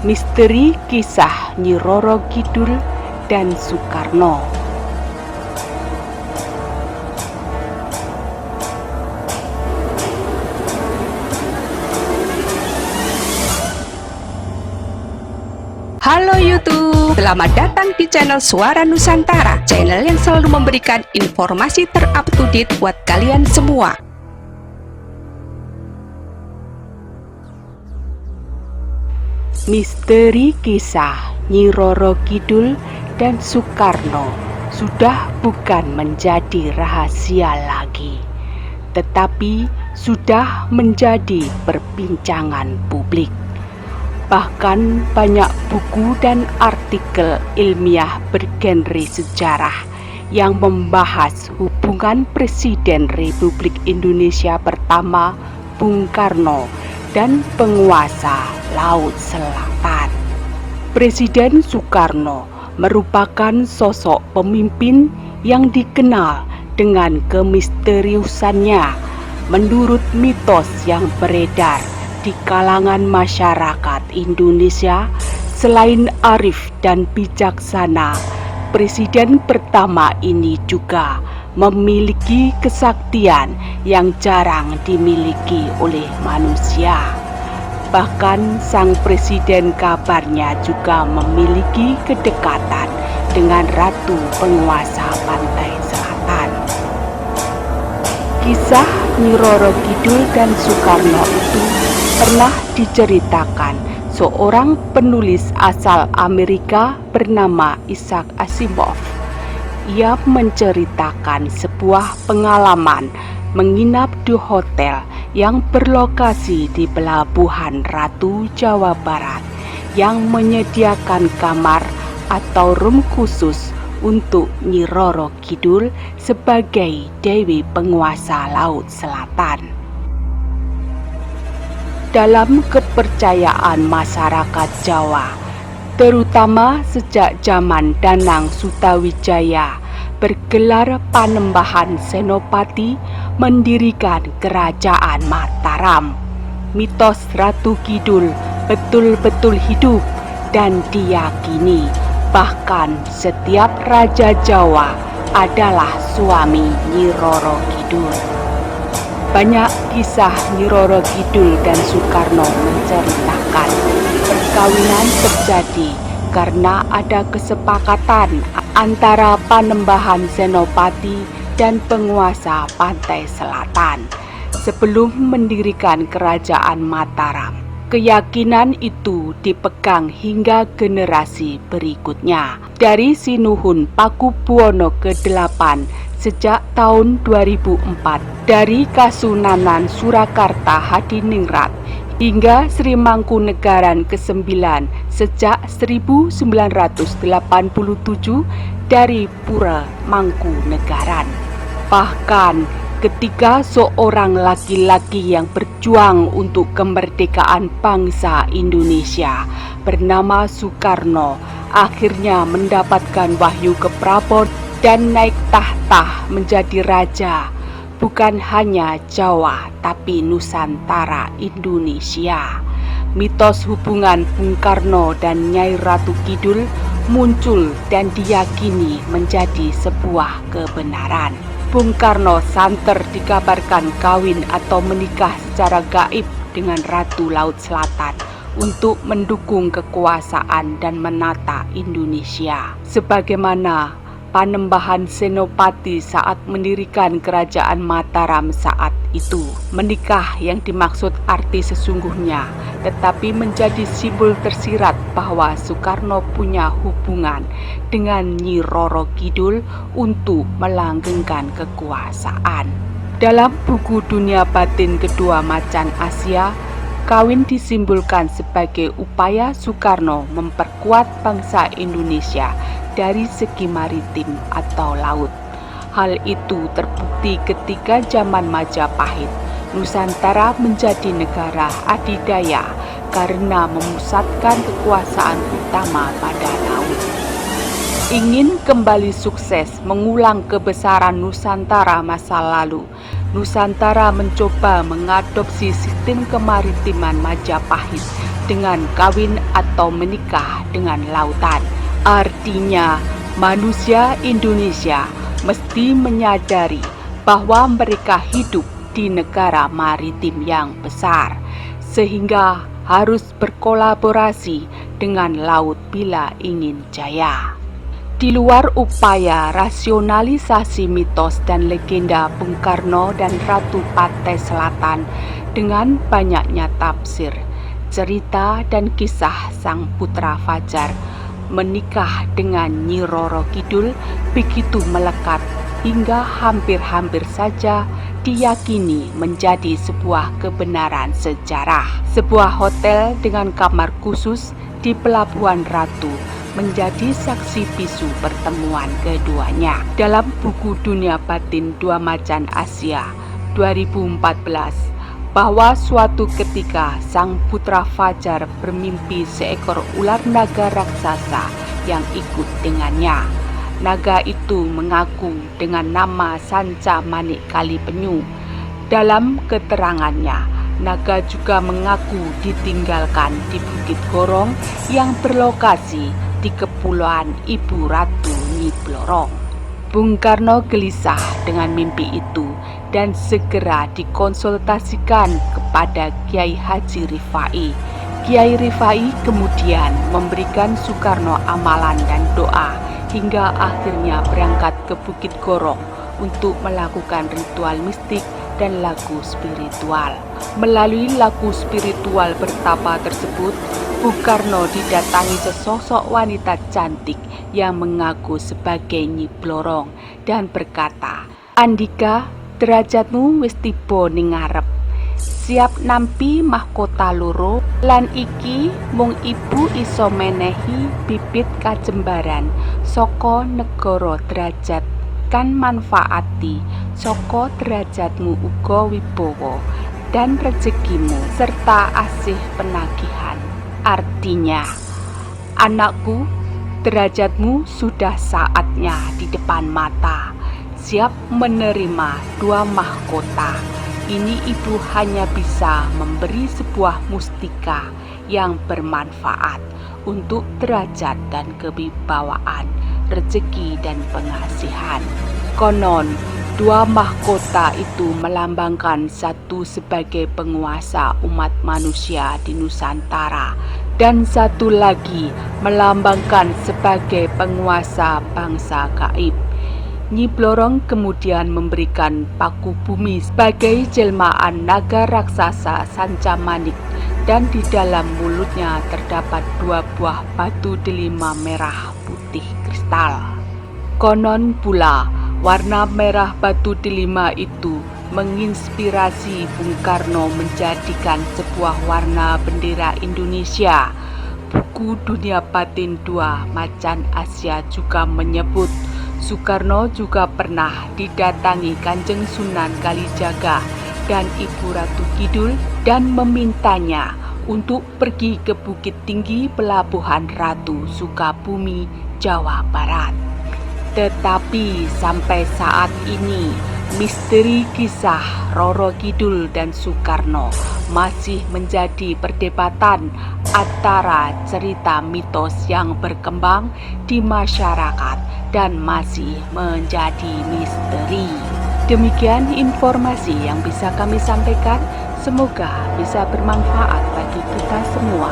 Misteri kisah Nyi Roro Kidul dan Soekarno. Halo YouTube, selamat datang di channel Suara Nusantara, channel yang selalu memberikan informasi terupdate buat kalian semua. Misteri kisah Nyi Roro Kidul dan Soekarno sudah bukan menjadi rahasia lagi, tetapi sudah menjadi perbincangan publik. Bahkan banyak buku dan artikel ilmiah bergenre sejarah yang membahas hubungan Presiden Republik Indonesia pertama Bung Karno dan penguasa Laut Selatan. Presiden Soekarno merupakan sosok pemimpin yang dikenal dengan kemisteriusannya. Menurut mitos yang beredar di kalangan masyarakat Indonesia, selain arif dan bijaksana, Presiden pertama ini juga memiliki kesaktian yang jarang dimiliki oleh manusia. Bahkan sang presiden kabarnya juga memiliki kedekatan dengan ratu penguasa pantai selatan. Kisah Nyi Roro Kidul dan Soekarno itu pernah diceritakan seorang penulis asal Amerika bernama Isaac Asimov. Ia menceritakan sebuah pengalaman menginap di hotel yang berlokasi di Pelabuhan Ratu, Jawa Barat, yang menyediakan kamar atau room khusus untuk Nyi Roro Kidul sebagai Dewi Penguasa Laut Selatan. Dalam kepercayaan masyarakat Jawa, terutama sejak zaman Danang Sutawijaya, bergelar Panembahan Senopati mendirikan Kerajaan Mataram. Mitos Ratu Kidul betul-betul hidup dan diyakini bahkan setiap raja Jawa adalah suami Nyi Roro Kidul. Banyak kisah Nyi Roro Kidul dan Soekarno menceritakan perkawinan terjadi karena ada kesepakatan antara Panembahan Senopati dan penguasa pantai selatan sebelum mendirikan Kerajaan Mataram. Keyakinan itu dipegang hingga generasi berikutnya. Dari Sinuhun Pakubuwono ke-8 sejak tahun 2004, dari Kasunanan Surakarta Hadiningrat hingga Sri Mangkunegaran ke-9 sejak 1987 dari Pura Mangkunegaran. Bahkan ketika seorang laki-laki yang berjuang untuk kemerdekaan bangsa Indonesia bernama Soekarno akhirnya mendapatkan wahyu ke Prabon dan naik tahta menjadi raja, bukan hanya Jawa tapi Nusantara Indonesia. Mitos hubungan Bung Karno dan Nyai Ratu Kidul muncul dan diyakini menjadi sebuah kebenaran. Bung Karno santer dikabarkan kawin atau menikah secara gaib dengan Ratu Laut Selatan untuk mendukung kekuasaan dan menata Indonesia. Sebagaimana Panembahan Senopati saat mendirikan Kerajaan Mataram saat itu. Menikah yang dimaksud arti sesungguhnya, tetapi menjadi simbol tersirat bahwa Soekarno punya hubungan dengan Nyi Roro Kidul untuk melanggengkan kekuasaan. Dalam buku Dunia Batin Kedua Macan Asia, kawin disimbolkan sebagai upaya Soekarno memperkuat bangsa Indonesia dari segi maritim atau laut. Hal itu terbukti ketika zaman Majapahit, Nusantara menjadi negara adidaya karena memusatkan kekuasaan utama pada laut. Ingin kembali sukses mengulang kebesaran Nusantara masa lalu, Nusantara mencoba mengadopsi sistem kemaritiman Majapahit dengan kawin atau menikah dengan lautan. Artinya, manusia Indonesia mesti menyadari bahwa mereka hidup di negara maritim yang besar, sehingga harus berkolaborasi dengan laut bila ingin jaya. Di luar upaya rasionalisasi mitos dan legenda Bung Karno dan Ratu Pantai Selatan dengan banyaknya tafsir, cerita dan kisah sang putra Fajar menikah dengan Nyi Roro Kidul begitu melekat hingga hampir-hampir saja diyakini menjadi sebuah kebenaran sejarah. Sebuah hotel dengan kamar khusus di Pelabuhan Ratu menjadi saksi bisu pertemuan keduanya. Dalam buku Dunia Batin Dua Macan Asia 2014, bahwa suatu ketika sang putra Fajar bermimpi seekor ular naga raksasa yang ikut dengannya. Naga itu mengaku dengan nama Sanca Manik Kalipenyu. Dalam keterangannya, naga juga mengaku ditinggalkan di Bukit Gorong yang berlokasi di Kepulauan Ibu Ratu Nyi Blorong. Bung Karno gelisah dengan mimpi itu dan segera dikonsultasikan kepada Kiai Haji Rifai. Kiai Rifai kemudian memberikan Soekarno amalan dan doa hingga akhirnya berangkat ke Bukit Gorong untuk melakukan ritual mistik dan laku spiritual. Melalui laku spiritual bertapa tersebut, Bung Karno didatangi sesosok wanita cantik yang mengaku sebagai Nyi Blorong dan berkata, "Andika, derajatmu wis tiba ning ngarep. Siap nampi mahkota loro lan iki mung ibu iso menehi bibit kajembaran saka negara derajat kan manfaati saka derajatmu uga wibawa dan rezekimu serta asih penagihan." Artinya, anakku, derajatmu sudah saatnya di depan mata, siap menerima 2 mahkota. Ini ibu hanya bisa memberi sebuah mustika yang bermanfaat untuk derajat dan kewibawaan, rezeki dan pengasihan. Konon, 2 mahkota itu melambangkan satu sebagai penguasa umat manusia di Nusantara dan satu lagi melambangkan sebagai penguasa bangsa gaib. Nyi Blorong kemudian memberikan paku bumi sebagai jelmaan naga raksasa Sanca Manik dan di dalam mulutnya terdapat 2 buah batu delima merah putih kristal. Konon pula, warna merah batu delima itu menginspirasi Bung Karno menjadikan sebuah warna bendera Indonesia. Buku Dunia Batin Dua Macan Asia juga menyebut Soekarno juga pernah didatangi Kanjeng Sunan Kalijaga dan Ibu Ratu Kidul dan memintanya untuk pergi ke Bukit Tinggi Pelabuhan Ratu Sukabumi, Jawa Barat. Tetapi sampai saat ini, misteri kisah Roro Kidul dan Soekarno masih menjadi perdebatan antara cerita mitos yang berkembang di masyarakat dan masih menjadi misteri. Demikian informasi yang bisa kami sampaikan, semoga bisa bermanfaat bagi kita semua.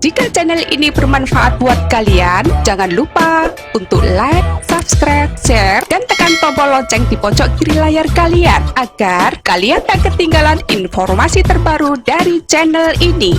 Jika channel ini bermanfaat buat kalian, jangan lupa untuk like, subscribe, share, dan tekan tombol lonceng di pojok kiri layar kalian agar kalian tak ketinggalan informasi terbaru dari channel ini.